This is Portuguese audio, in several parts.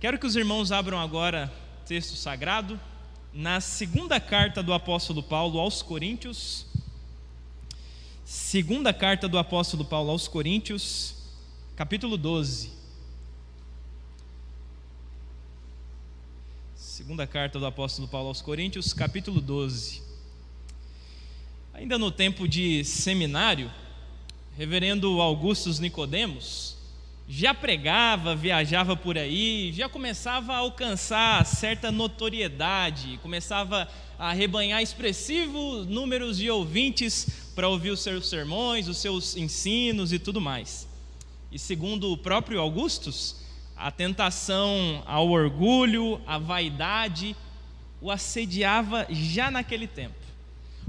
Quero que os irmãos abram agora texto sagrado na segunda carta do apóstolo Paulo aos Coríntios. Segunda carta do apóstolo Paulo aos Coríntios, capítulo 12. Segunda carta do apóstolo Paulo aos Coríntios, capítulo 12. Ainda no tempo de seminário, reverendo Augustus Nicodemos já pregava, viajava por aí, já começava a alcançar certa notoriedade, começava a rebanhar expressivos números de ouvintes para ouvir os seus sermões, os seus ensinos e tudo mais. E segundo o próprio Augustus, a tentação ao orgulho, à vaidade, o assediava já naquele tempo.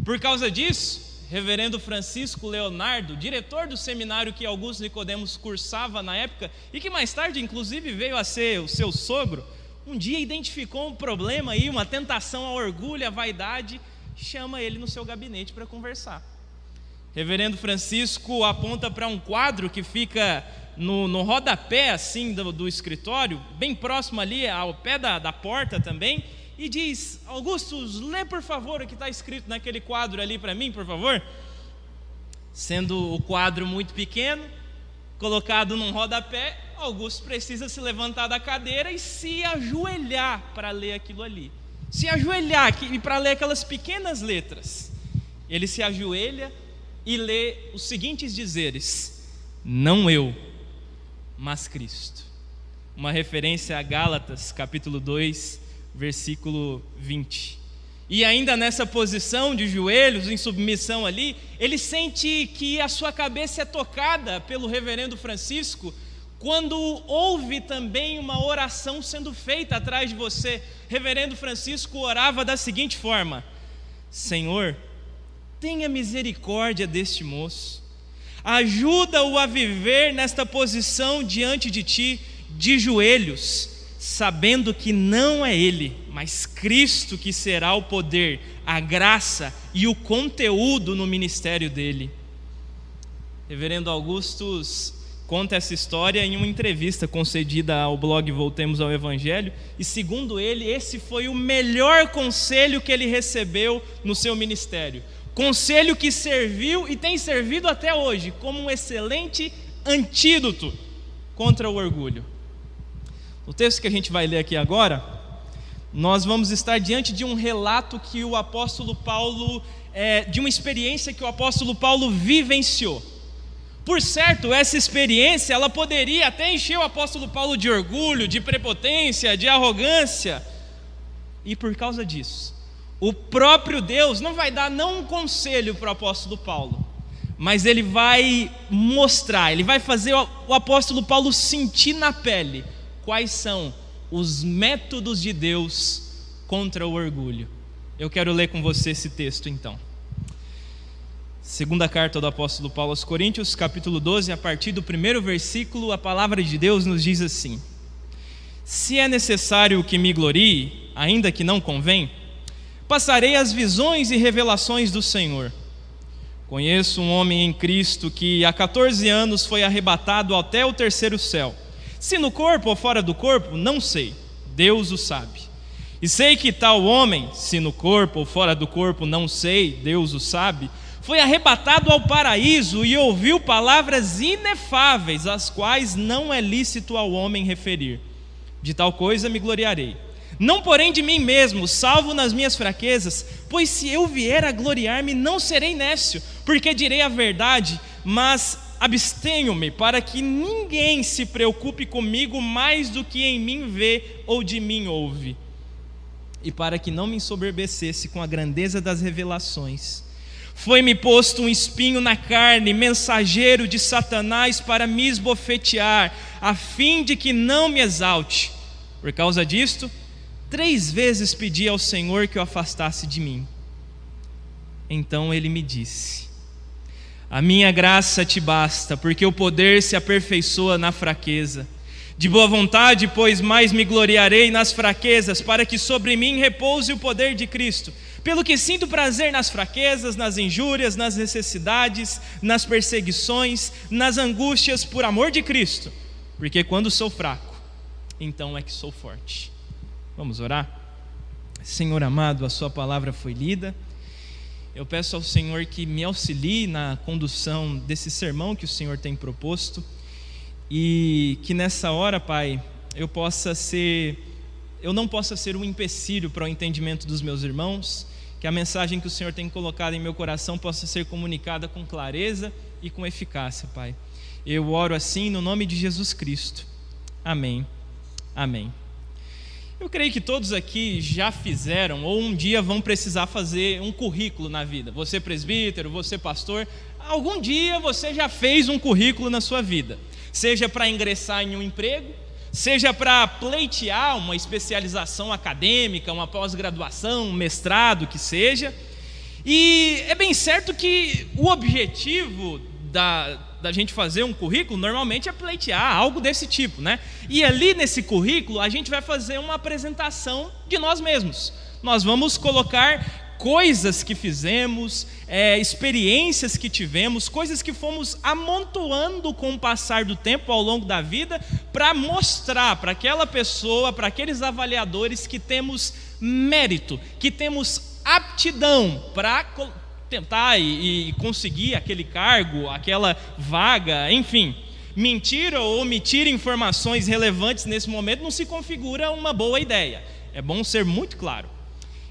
Por causa disso, reverendo Francisco Leonardo, diretor do seminário que Augusto Nicodemos cursava na época, e que mais tarde inclusive veio a ser o seu sogro, um dia identificou um problema aí, uma tentação ao orgulho, à vaidade, chama ele no seu gabinete para conversar. Reverendo Francisco aponta para um quadro que fica no rodapé assim do escritório, bem próximo ali, ao pé da porta também, e diz: Augustus, lê por favor o que está escrito naquele quadro ali para mim, por favor. Sendo o quadro muito pequeno, colocado num rodapé, Augusto precisa se levantar da cadeira e se ajoelhar para ler aquilo ali. Se ajoelhar para ler aquelas pequenas letras. Ele se ajoelha e lê os seguintes dizeres: não eu, mas Cristo. Uma referência a Gálatas, capítulo 2, versículo 20. E ainda nessa posição de joelhos, em submissão ali, ele sente que a sua cabeça é tocada pelo reverendo Francisco, quando ouve também uma oração sendo feita atrás de você. Reverendo Francisco orava da seguinte forma: Senhor, tenha misericórdia deste moço, ajuda-o a viver nesta posição diante de ti, de joelhos, sabendo que não é ele, mas Cristo que será o poder, a graça e o conteúdo no ministério dele. Reverendo Augustus conta essa história em uma entrevista concedida ao blog Voltemos ao Evangelho, e segundo ele, esse foi o melhor conselho que ele recebeu no seu ministério. Conselho que serviu e tem servido até hoje como um excelente antídoto contra o orgulho. O texto que a gente vai ler aqui agora, nós vamos estar diante de um relato que o apóstolo Paulo, de uma experiência que o apóstolo Paulo vivenciou. Por certo, essa experiência, ela poderia até encher o apóstolo Paulo de orgulho, de prepotência, de arrogância. E por causa disso, o próprio Deus não vai dar não um conselho para o apóstolo Paulo, mas ele vai mostrar, ele vai fazer o apóstolo Paulo sentir na pele quais são os métodos de Deus contra o orgulho. Eu quero ler com você esse texto então. Segunda carta do apóstolo Paulo aos Coríntios, capítulo 12, a partir do primeiro versículo, a palavra de Deus nos diz assim: se é necessário que me glorie, ainda que não convém, passarei as visões e revelações do Senhor. Conheço um homem em Cristo que há 14 anos foi arrebatado até o terceiro céu. Se no corpo ou fora do corpo, não sei, Deus o sabe. E sei que tal homem, se no corpo ou fora do corpo, não sei, Deus o sabe, foi arrebatado ao paraíso e ouviu palavras inefáveis, as quais não é lícito ao homem referir. De tal coisa me gloriarei. Não porém de mim mesmo, salvo nas minhas fraquezas, pois se eu vier a gloriar-me, não serei nécio, porque direi a verdade, mas abstenho-me, para que ninguém se preocupe comigo mais do que em mim vê ou de mim ouve, e para que não me ensoberbecesse com a grandeza das revelações. Foi-me posto um espinho na carne, mensageiro de Satanás para me esbofetear, a fim de que não me exalte. Por causa disto, 3 vezes pedi ao Senhor que o afastasse de mim. Então ele me disse: a minha graça te basta, porque o poder se aperfeiçoa na fraqueza. De boa vontade, pois, mais me gloriarei nas fraquezas, para que sobre mim repouse o poder de Cristo. Pelo que sinto prazer nas fraquezas, nas injúrias, nas necessidades, nas perseguições, nas angústias por amor de Cristo. Porque quando sou fraco, então é que sou forte. Vamos orar? Senhor amado, a sua palavra foi lida. Eu peço ao Senhor que me auxilie na condução desse sermão que o Senhor tem proposto, e que nessa hora, Pai, eu não possa ser um empecilho para o entendimento dos meus irmãos, que a mensagem que o Senhor tem colocado em meu coração possa ser comunicada com clareza e com eficácia, Pai. Eu oro assim no nome de Jesus Cristo. Amém. Amém. Eu creio que todos aqui já fizeram ou um dia vão precisar fazer um currículo na vida. Você presbítero, você pastor, algum dia você já fez um currículo na sua vida. Seja para ingressar em um emprego, seja para pleitear uma especialização acadêmica, uma pós-graduação, um mestrado, que seja. E é bem certo que o objetivo da gente fazer um currículo normalmente é pleitear algo desse tipo, né? E ali nesse currículo a gente vai fazer uma apresentação de nós mesmos. Nós vamos colocar coisas que fizemos, experiências que tivemos, coisas que fomos amontoando com o passar do tempo ao longo da vida, para mostrar para aquela pessoa, para aqueles avaliadores, que temos mérito, que temos aptidão para tentar e conseguir aquele cargo, aquela vaga, enfim. Mentir ou omitir informações relevantes nesse momento não se configura uma boa ideia. É bom ser muito claro.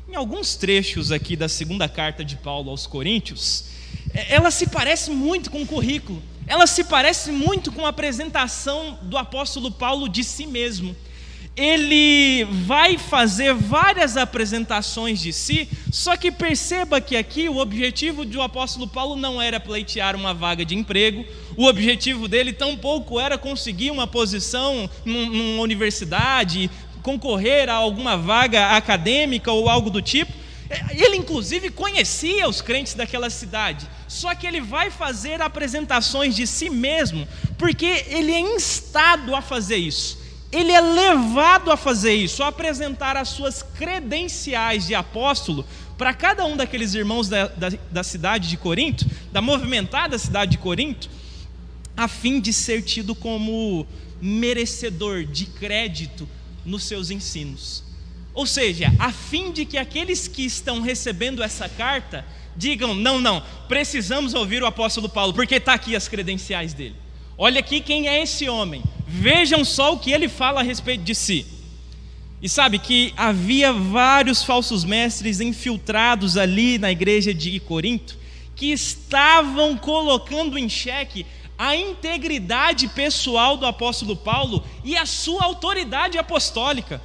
Em alguns trechos aqui da segunda carta de Paulo aos Coríntios, ela se parece muito com o currículo, ela se parece muito com a apresentação do apóstolo Paulo de si mesmo. Ele vai fazer várias apresentações de si, só que perceba que aqui o objetivo do apóstolo Paulo não era pleitear uma vaga de emprego, o objetivo dele tampouco era conseguir uma posição numa universidade, concorrer a alguma vaga acadêmica ou algo do tipo. Ele inclusive conhecia os crentes daquela cidade, só que ele vai fazer apresentações de si mesmo, porque ele é instado a fazer isso. Ele é levado a fazer isso, a apresentar as suas credenciais de apóstolo para cada um daqueles irmãos da cidade de Corinto, da movimentada cidade de Corinto, a fim de ser tido como merecedor de crédito nos seus ensinos. Ou seja, a fim de que aqueles que estão recebendo essa carta digam: não, precisamos ouvir o apóstolo Paulo, porque está aqui as credenciais dele. Olha aqui quem é esse homem, vejam só o que ele fala a respeito de si. E sabe que havia vários falsos mestres infiltrados ali na igreja de Corinto, que estavam colocando em xeque a integridade pessoal do apóstolo Paulo e a sua autoridade apostólica.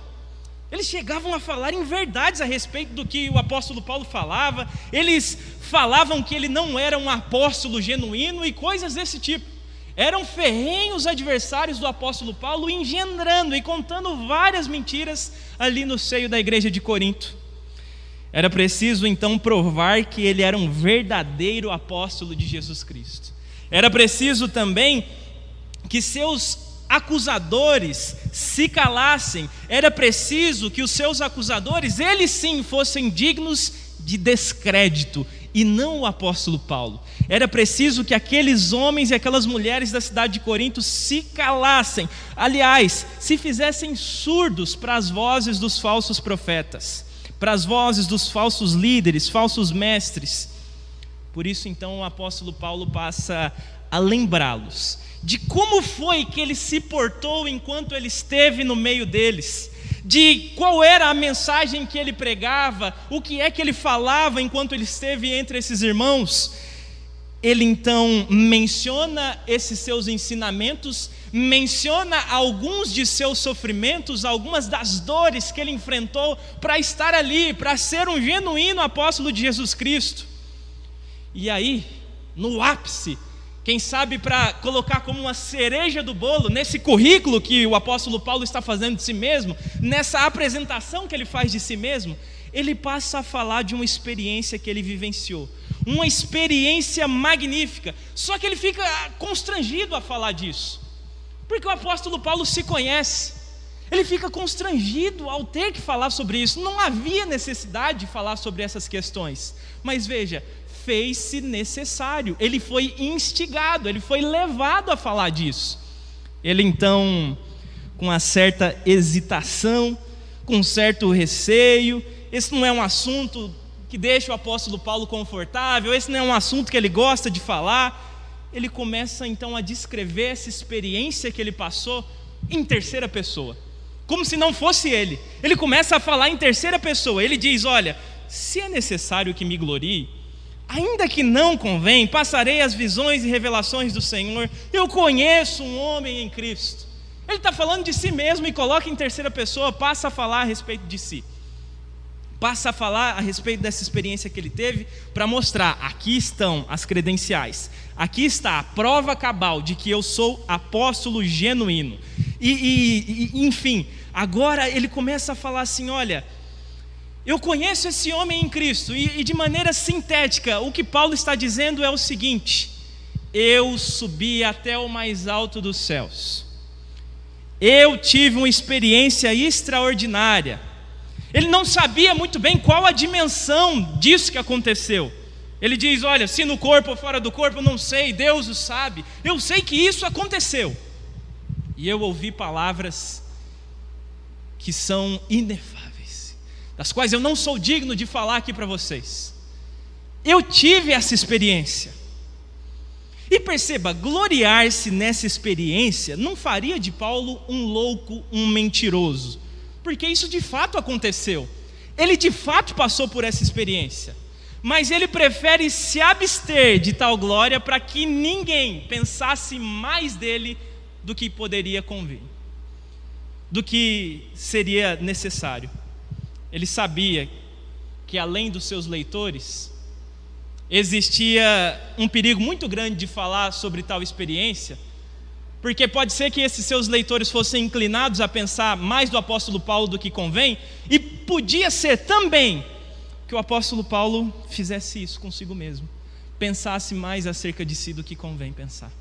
Eles chegavam a falar em verdades a respeito do que o apóstolo Paulo falava, eles falavam que ele não era um apóstolo genuíno e coisas desse tipo. Eram ferrenhos adversários do apóstolo Paulo, engendrando e contando várias mentiras ali no seio da igreja de Corinto. Era preciso então provar que ele era um verdadeiro apóstolo de Jesus Cristo. Era preciso também que seus acusadores se calassem. Era preciso que os seus acusadores, eles sim, fossem dignos de descrédito, e não o apóstolo Paulo. Era preciso que aqueles homens e aquelas mulheres da cidade de Corinto se calassem, aliás, se fizessem surdos para as vozes dos falsos profetas, para as vozes dos falsos líderes, falsos mestres. Por isso então o apóstolo Paulo passa a lembrá-los de como foi que ele se portou enquanto ele esteve no meio deles, de qual era a mensagem que ele pregava, o que é que ele falava enquanto ele esteve entre esses irmãos. Ele então menciona esses seus ensinamentos, menciona alguns de seus sofrimentos, algumas das dores que ele enfrentou para estar ali, para ser um genuíno apóstolo de Jesus Cristo. E aí, no ápice, quem sabe para colocar como uma cereja do bolo, nesse currículo que o apóstolo Paulo está fazendo de si mesmo, nessa apresentação que ele faz de si mesmo, ele passa a falar de uma experiência que ele vivenciou, uma experiência magnífica, só que ele fica constrangido a falar disso, porque o apóstolo Paulo se conhece, ele fica constrangido ao ter que falar sobre isso. Não havia necessidade de falar sobre essas questões, mas veja, fez-se necessário, ele foi instigado, ele foi levado a falar disso. Ele então com uma certa hesitação, com um certo receio. Esse não é um assunto que deixa o apóstolo Paulo confortável, esse não é um assunto que ele gosta de falar. Ele começa então a descrever essa experiência que ele passou em terceira pessoa, como se não fosse ele. Ele começa a falar em terceira pessoa. Ele diz: olha, se é necessário que me glorie, ainda que não convém, passarei as visões e revelações do Senhor. Eu conheço um homem em Cristo. Ele está falando de si mesmo e coloca em terceira pessoa, passa a falar a respeito de si, passa a falar a respeito dessa experiência que ele teve, para mostrar: aqui estão as credenciais, aqui está a prova cabal de que eu sou apóstolo genuíno. Enfim, agora ele começa a falar assim: olha, eu conheço esse homem em Cristo. E de maneira sintética, o que Paulo está dizendo é o seguinte: eu subi até o mais alto dos céus, eu tive uma experiência extraordinária. Ele não sabia muito bem qual a dimensão disso que aconteceu. Ele diz: olha, se no corpo ou fora do corpo, eu não sei, Deus o sabe. Eu sei que isso aconteceu. E eu ouvi palavras que são inefáveis, das quais eu não sou digno de falar aqui para vocês. Eu tive essa experiência. E perceba, gloriar-se nessa experiência não faria de Paulo um louco, um mentiroso, porque isso de fato aconteceu. Ele de fato passou por essa experiência, mas ele prefere se abster de tal glória para que ninguém pensasse mais dele do que poderia convir, do que seria necessário. Ele sabia que além dos seus leitores existia um perigo muito grande de falar sobre tal experiência, porque pode ser que esses seus leitores fossem inclinados a pensar mais do apóstolo Paulo do que convém, e podia ser também que o apóstolo Paulo fizesse isso consigo mesmo, pensasse mais acerca de si do que convém pensar.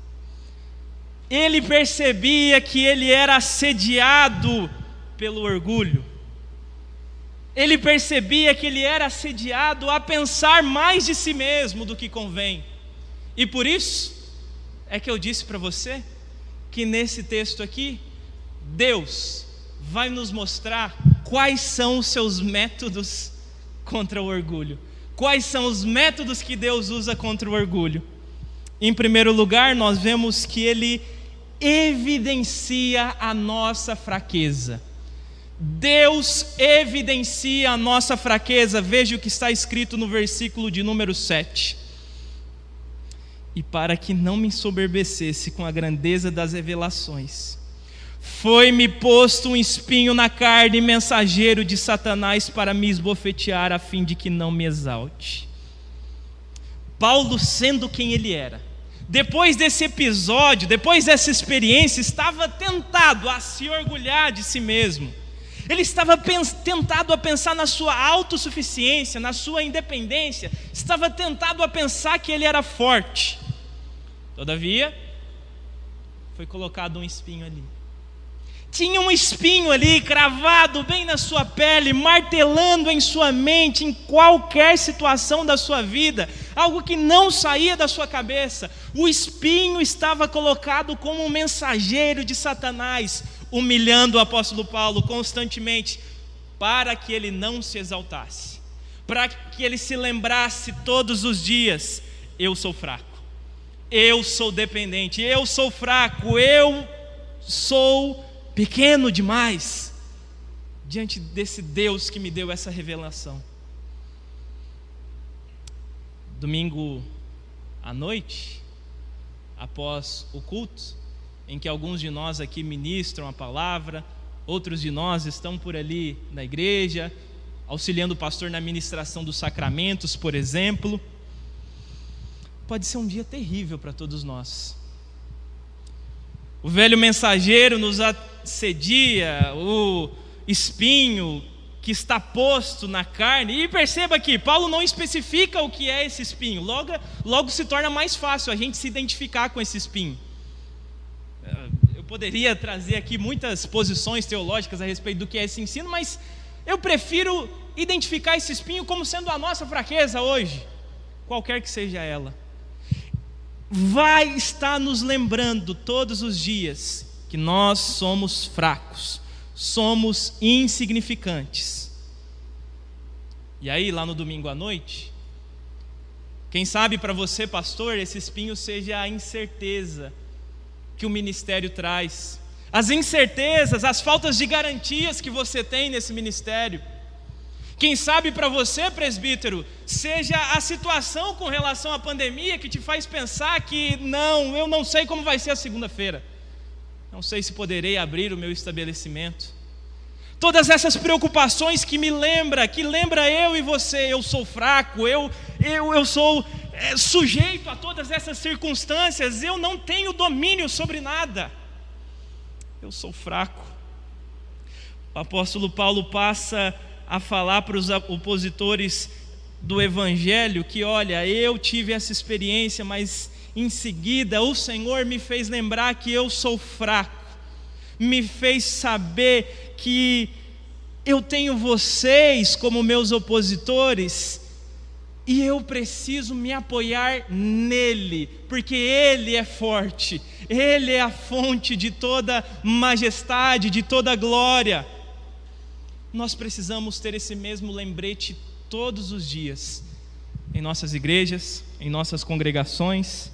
Ele percebia que ele era assediado pelo orgulho. Ele percebia que ele era assediado a pensar mais de si mesmo do que convém. E por isso é que eu disse para você que nesse texto aqui, Deus vai nos mostrar quais são os seus métodos contra o orgulho. Quais são os métodos que Deus usa contra o orgulho? Em primeiro lugar, nós vemos que ele evidencia a nossa fraqueza. Deus evidencia a nossa fraqueza. Veja o que está escrito no versículo de número 7. E para que não me ensoberbecesse com a grandeza das revelações, foi-me posto um espinho na carne, mensageiro de Satanás, para me esbofetear, a fim de que não me exalte. Paulo, sendo quem ele era, depois desse episódio, depois dessa experiência, estava tentado a se orgulhar de si mesmo. Ele estava tentado a pensar na sua autossuficiência, na sua independência. Estava tentado a pensar que ele era forte. Todavia, foi colocado um espinho ali. Tinha um espinho ali cravado bem na sua pele, martelando em sua mente, em qualquer situação da sua vida, algo que não saía da sua cabeça. O espinho estava colocado como um mensageiro de Satanás, humilhando o apóstolo Paulo constantemente, para que ele não se exaltasse, para que ele se lembrasse todos os dias: eu sou fraco, eu sou dependente, eu sou fraco, eu sou pequeno demais diante desse Deus que me deu essa revelação. Domingo à noite, após o culto, em que alguns de nós aqui ministram a palavra, outros de nós estão por ali na igreja, auxiliando o pastor na ministração dos sacramentos, por exemplo. Pode ser um dia terrível para todos nós. O velho mensageiro nos assedia, o espinho que está posto na carne. E perceba que Paulo não especifica o que é esse espinho. Logo se torna mais fácil a gente se identificar com esse espinho. Eu poderia trazer aqui muitas posições teológicas a respeito do que é esse ensino, mas eu prefiro identificar esse espinho como sendo a nossa fraqueza hoje, qualquer que seja ela. Vai estar nos lembrando todos os dias que nós somos fracos, somos insignificantes. E aí, lá no domingo à noite, quem sabe para você, pastor, esse espinho seja a incerteza que o ministério traz, as incertezas, as faltas de garantias que você tem nesse ministério. Quem sabe para você, presbítero, seja a situação com relação à pandemia que te faz pensar que eu não sei como vai ser a segunda-feira, não sei se poderei abrir o meu estabelecimento. Todas essas preocupações que lembra eu e você, eu sou fraco, eu sou sujeito a todas essas circunstâncias, eu não tenho domínio sobre nada, eu sou fraco. O apóstolo Paulo passa a falar para os opositores do Evangelho que, olha, eu tive essa experiência, mas em seguida o Senhor me fez lembrar que eu sou fraco, me fez saber que eu tenho vocês como meus opositores e eu preciso me apoiar nele, porque ele é forte, ele é a fonte de toda majestade, de toda glória. Nós precisamos ter esse mesmo lembrete todos os dias, em nossas igrejas, em nossas congregações,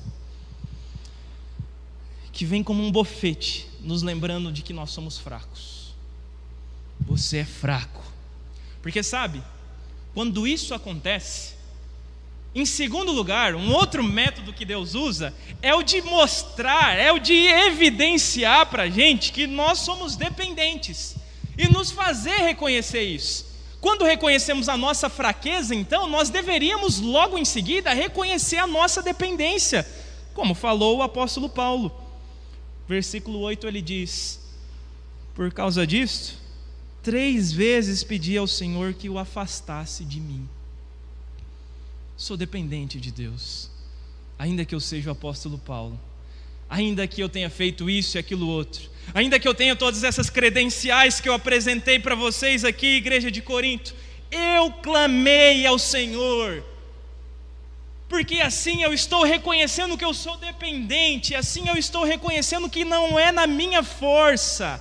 que vem como um bofete, nos lembrando de que nós somos fracos. Você é fraco. Porque sabe, quando isso acontece, em segundo lugar, um outro método que Deus usa é o de mostrar, é o de evidenciar para a gente que nós somos dependentes e nos fazer reconhecer isso. Quando reconhecemos a nossa fraqueza, então, nós deveríamos logo em seguida reconhecer a nossa dependência, como falou o apóstolo Paulo. Versículo 8 ele diz: por causa disto, 3 vezes pedi ao Senhor que o afastasse de mim. Sou dependente de Deus, ainda que eu seja o apóstolo Paulo, ainda que eu tenha feito isso e aquilo outro, ainda que eu tenha todas essas credenciais que eu apresentei para vocês aqui, igreja de Corinto, eu clamei ao Senhor, porque assim eu estou reconhecendo que eu sou dependente, assim eu estou reconhecendo que não é na minha força,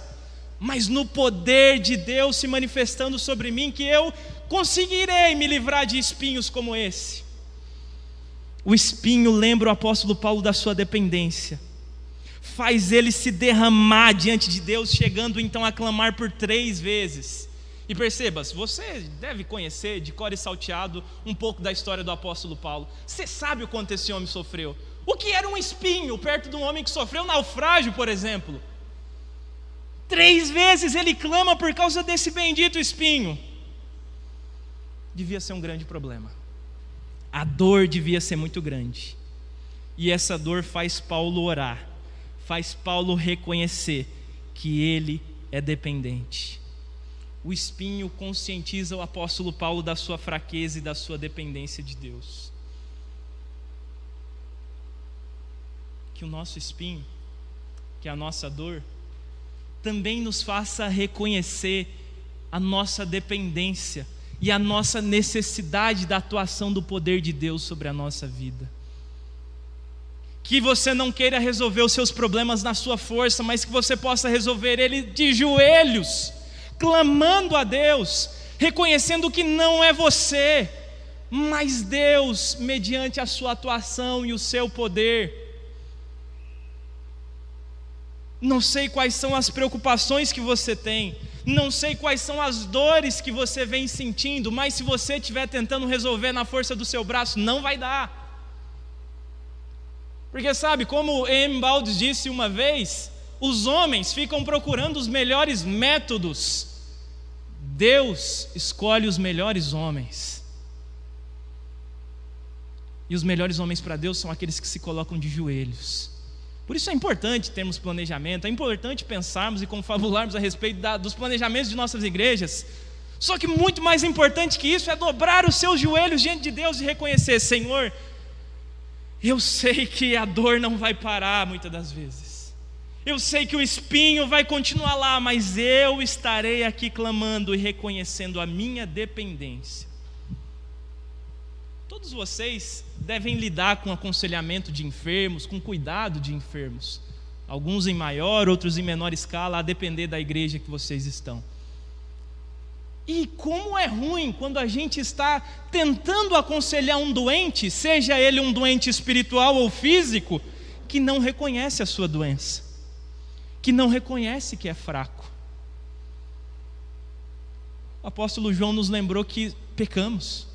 mas no poder de Deus se manifestando sobre mim, que eu conseguirei me livrar de espinhos como esse. O espinho lembra o apóstolo Paulo da sua dependência, faz ele se derramar diante de Deus, chegando então a clamar por 3 vezes. E perceba, você deve conhecer de cor e salteado um pouco da história do apóstolo Paulo. Você sabe o quanto esse homem sofreu. O que era um espinho perto de um homem que sofreu naufrágio, por exemplo? 3 vezes ele clama por causa desse bendito espinho. Devia ser um grande problema. A dor devia ser muito grande. E essa dor faz Paulo orar, faz Paulo reconhecer que ele é dependente. O espinho conscientiza o apóstolo Paulo da sua fraqueza e da sua dependência de Deus. Que o nosso espinho, que a nossa dor, também nos faça reconhecer a nossa dependência e a nossa necessidade da atuação do poder de Deus sobre a nossa vida. Que você não queira resolver os seus problemas na sua força, mas que você possa resolver ele de joelhos, clamando a Deus, reconhecendo que não é você, mas Deus, mediante a sua atuação e o seu poder. Não sei quais são as preocupações que você tem, não sei quais são as dores que você vem sentindo, mas se você estiver tentando resolver na força do seu braço, não vai dar. Porque sabe, como Embaldi disse uma vez, os homens ficam procurando os melhores métodos, Deus escolhe os melhores homens. E os melhores homens para Deus são aqueles que se colocam de joelhos. Por isso é importante termos planejamento, é importante pensarmos e confabularmos a respeito dos planejamentos de nossas igrejas. Só que muito mais importante que isso é dobrar os seus joelhos diante de Deus e reconhecer: Senhor, eu sei que a dor não vai parar muitas das vezes, eu sei que o espinho vai continuar lá, mas eu estarei aqui clamando e reconhecendo a minha dependência. Todos vocês devem lidar com aconselhamento de enfermos, com cuidado de enfermos. alguns em maior, outros em menor escala, a depender da igreja que vocês estão. E como é ruim quando a gente está tentando aconselhar um doente, seja ele um doente espiritual ou físico, que não reconhece a sua doença, que não reconhece que é fraco. O apóstolo João nos lembrou que pecamos.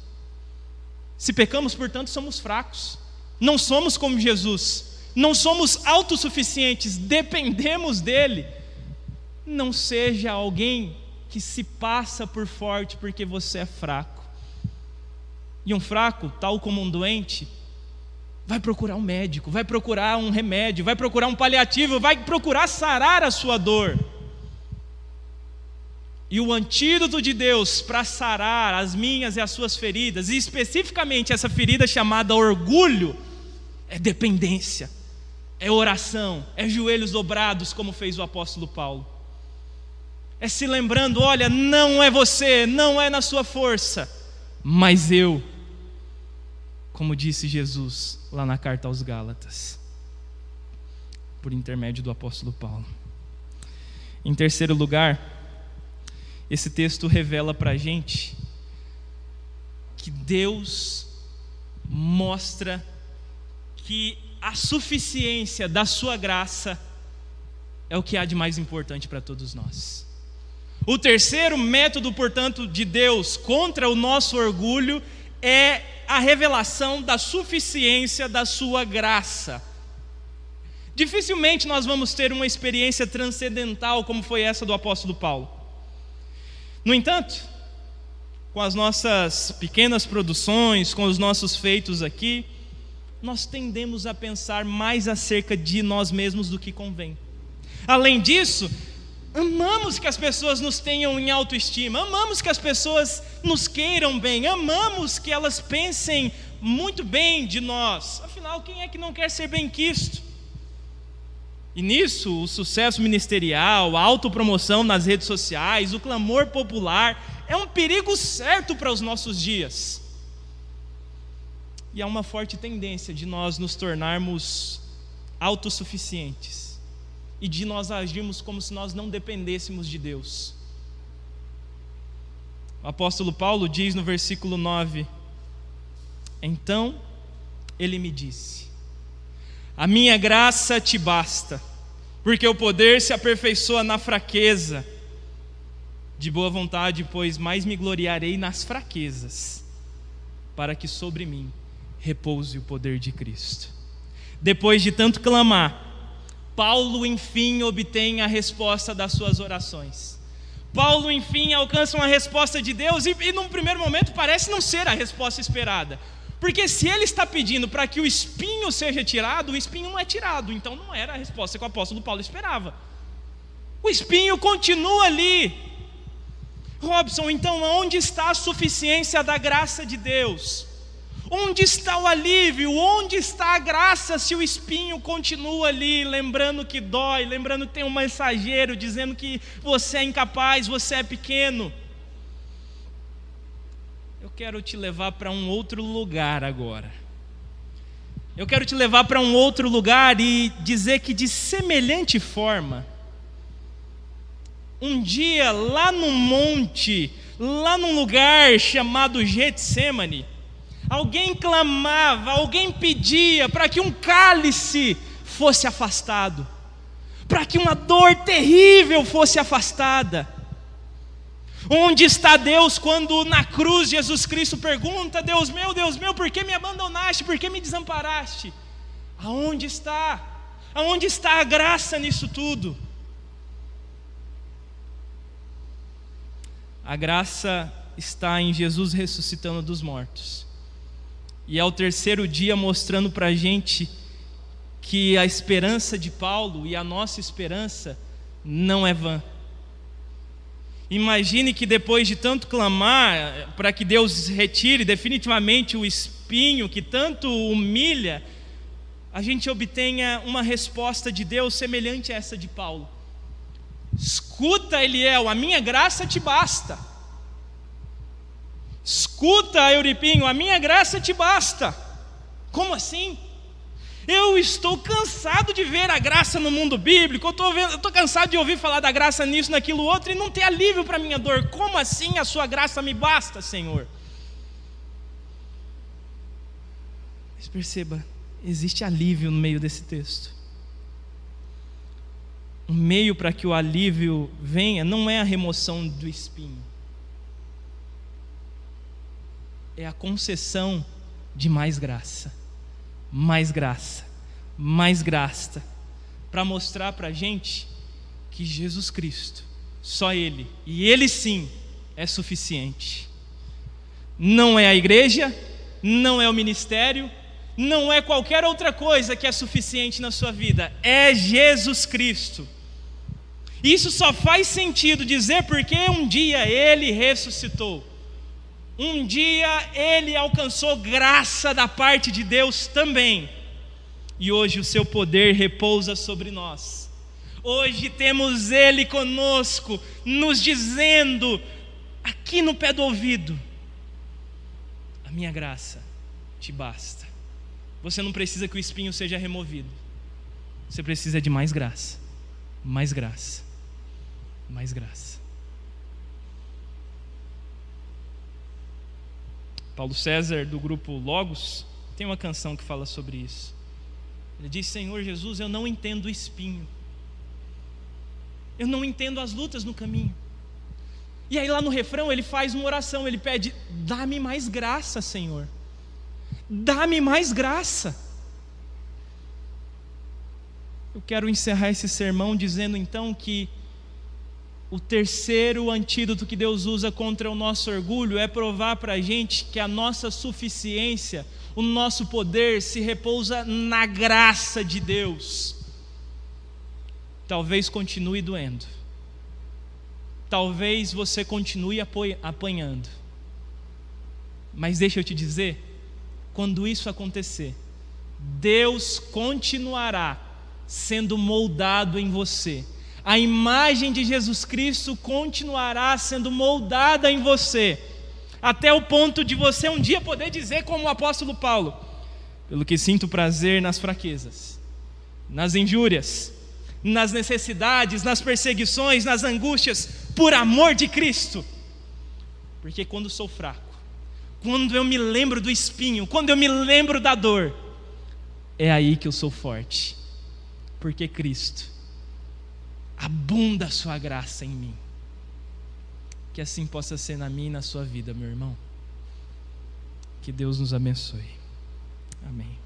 Se pecamos, portanto, somos fracos. Não somos como Jesus, não somos autossuficientes, dependemos dele. Não seja alguém que se passa por forte porque você é fraco. E um fraco, tal como um doente, vai procurar um médico, vai procurar um remédio, vai procurar um paliativo, vai procurar sarar a sua dor. E o antídoto de Deus para sarar as minhas e as suas feridas, e especificamente essa ferida chamada orgulho, é dependência, é oração, é joelhos dobrados, como fez o apóstolo Paulo. É se lembrando, olha, não é você, não é na sua força, mas eu, como disse Jesus lá na carta aos Gálatas, por intermédio do apóstolo Paulo. Em terceiro lugar, esse texto revela para a gente que Deus mostra que a suficiência da sua graça é o que há de mais importante para todos nós. O terceiro método, portanto, de Deus contra o nosso orgulho é a revelação da suficiência da sua graça. Dificilmente nós vamos ter uma experiência transcendental como foi essa do apóstolo Paulo. No entanto, com as nossas pequenas produções, com os nossos feitos aqui, nós tendemos a pensar mais acerca de nós mesmos do que convém. Além disso, amamos que as pessoas nos tenham em autoestima, amamos que as pessoas nos queiram bem, amamos que elas pensem muito bem de nós. Afinal, quem é que não quer ser bem-quisto? E nisso, o sucesso ministerial, a autopromoção nas redes sociais, o clamor popular, é um perigo certo para os nossos dias. E há uma forte tendência de nós nos tornarmos autossuficientes e de nós agirmos como se nós não dependêssemos de Deus. O apóstolo Paulo diz no versículo 9: então ele me disse: a minha graça te basta, porque o poder se aperfeiçoa na fraqueza. De boa vontade, pois mais me gloriarei nas fraquezas, para que sobre mim repouse o poder de Cristo. Depois de tanto clamar, Paulo enfim obtém a resposta das suas orações. Paulo enfim alcança uma resposta de Deus, e num primeiro momento parece não ser a resposta esperada. Porque se ele está pedindo para que o espinho seja tirado, o espinho não é tirado. Então não era a resposta que o apóstolo Paulo esperava. O espinho continua ali. Robson, então onde está a suficiência da graça de Deus? Onde está o alívio? Onde está a graça se o espinho continua ali, lembrando que dói, lembrando que tem um mensageiro dizendo que você é incapaz, você é pequeno? Eu quero te levar para um outro lugar agora. Eu quero te levar para um outro lugar e dizer que de semelhante forma, um dia lá no monte, lá num lugar chamado Getsêmani, alguém clamava, alguém pedia para que um cálice fosse afastado, para que uma dor terrível fosse afastada. Onde está Deus quando na cruz Jesus Cristo pergunta: Deus meu, por que me abandonaste, por que me desamparaste? Aonde está? Aonde está a graça nisso tudo? A graça está em Jesus ressuscitando dos mortos. E é o terceiro dia mostrando para a gente que a esperança de Paulo e a nossa esperança não é vã. Imagine que depois de tanto clamar para que Deus retire definitivamente o espinho que tanto humilha, a gente obtenha uma resposta de Deus semelhante a essa de Paulo. Escuta, Eliel, a minha graça te basta. Escuta, Euripinho, a minha graça te basta. Como assim? Eu estou cansado de ver a graça no mundo bíblico, eu estou cansado de ouvir falar da graça nisso, naquilo outro, e não ter alívio para a minha dor. Como assim a sua graça me basta, Senhor? Mas perceba, existe alívio no meio desse texto. Um meio para que o alívio venha não é a remoção do espinho, é a concessão de mais graça, mais graça, mais graça, para mostrar para a gente que Jesus Cristo, só Ele, e Ele sim, é suficiente. Não é a igreja, não é o ministério, não é qualquer outra coisa que é suficiente na sua vida, é Jesus Cristo. Isso só faz sentido dizer porque um dia Ele ressuscitou. Um dia Ele alcançou graça da parte de Deus também. E hoje o seu poder repousa sobre nós. Hoje temos Ele conosco, nos dizendo, aqui no pé do ouvido: a minha graça te basta. Você não precisa que o espinho seja removido. Você precisa de mais graça, mais graça, mais graça. Paulo César, do grupo Logos, tem uma canção que fala sobre isso. Ele diz: Senhor Jesus, eu não entendo o espinho, eu não entendo as lutas no caminho. E aí lá no refrão ele faz uma oração, ele pede: dá-me mais graça, Senhor, dá-me mais graça. Eu quero encerrar esse sermão dizendo então que o terceiro antídoto que Deus usa contra o nosso orgulho é provar para a gente que a nossa suficiência, o nosso poder se repousa na graça de Deus. Talvez continue doendo, talvez você continue apanhando, mas deixa eu te dizer, quando isso acontecer, Deus continuará sendo moldado em você. A imagem de Jesus Cristo continuará sendo moldada em você, até o ponto de você um dia poder dizer como o apóstolo Paulo: pelo que sinto prazer nas fraquezas, nas injúrias, nas necessidades, nas perseguições, nas angústias, por amor de Cristo. Porque quando sou fraco, quando eu me lembro do espinho, quando eu me lembro da dor, é aí que eu sou forte, porque Cristo abunda a sua graça em mim. Que assim possa ser na minha e na sua vida, meu irmão. Que Deus nos abençoe. Amém.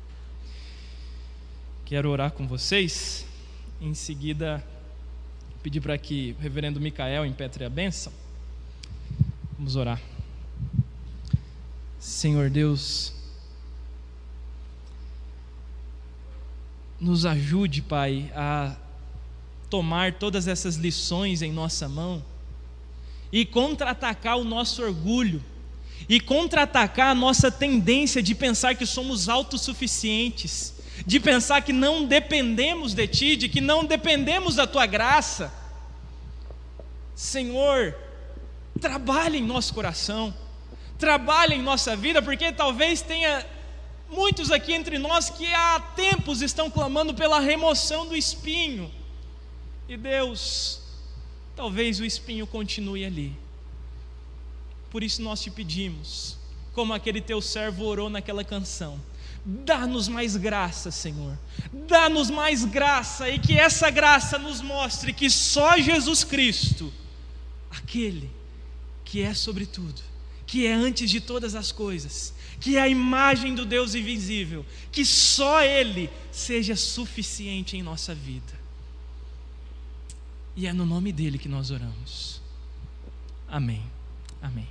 Quero orar com vocês. Em seguida, pedir para que o reverendo Micael impetre a bênção. Vamos orar. Senhor Deus, nos ajude, Pai, a tomar todas essas lições em nossa mão e contra-atacar o nosso orgulho, e contra-atacar a nossa tendência de pensar que somos autossuficientes, de pensar que não dependemos de Ti, de que não dependemos da Tua graça. Senhor, trabalhe em nosso coração, trabalhe em nossa vida, porque talvez tenha muitos aqui entre nós que há tempos estão clamando pela remoção do espinho. E Deus, talvez o espinho continue ali. Por isso nós te pedimos, como aquele teu servo orou naquela canção: dá-nos mais graça, Senhor, dá-nos mais graça, e que essa graça nos mostre que só Jesus Cristo, aquele que é sobre tudo, que é antes de todas as coisas, que é a imagem do Deus invisível, que só Ele seja suficiente em nossa vida. E é no nome dele que nós oramos. Amém. Amém.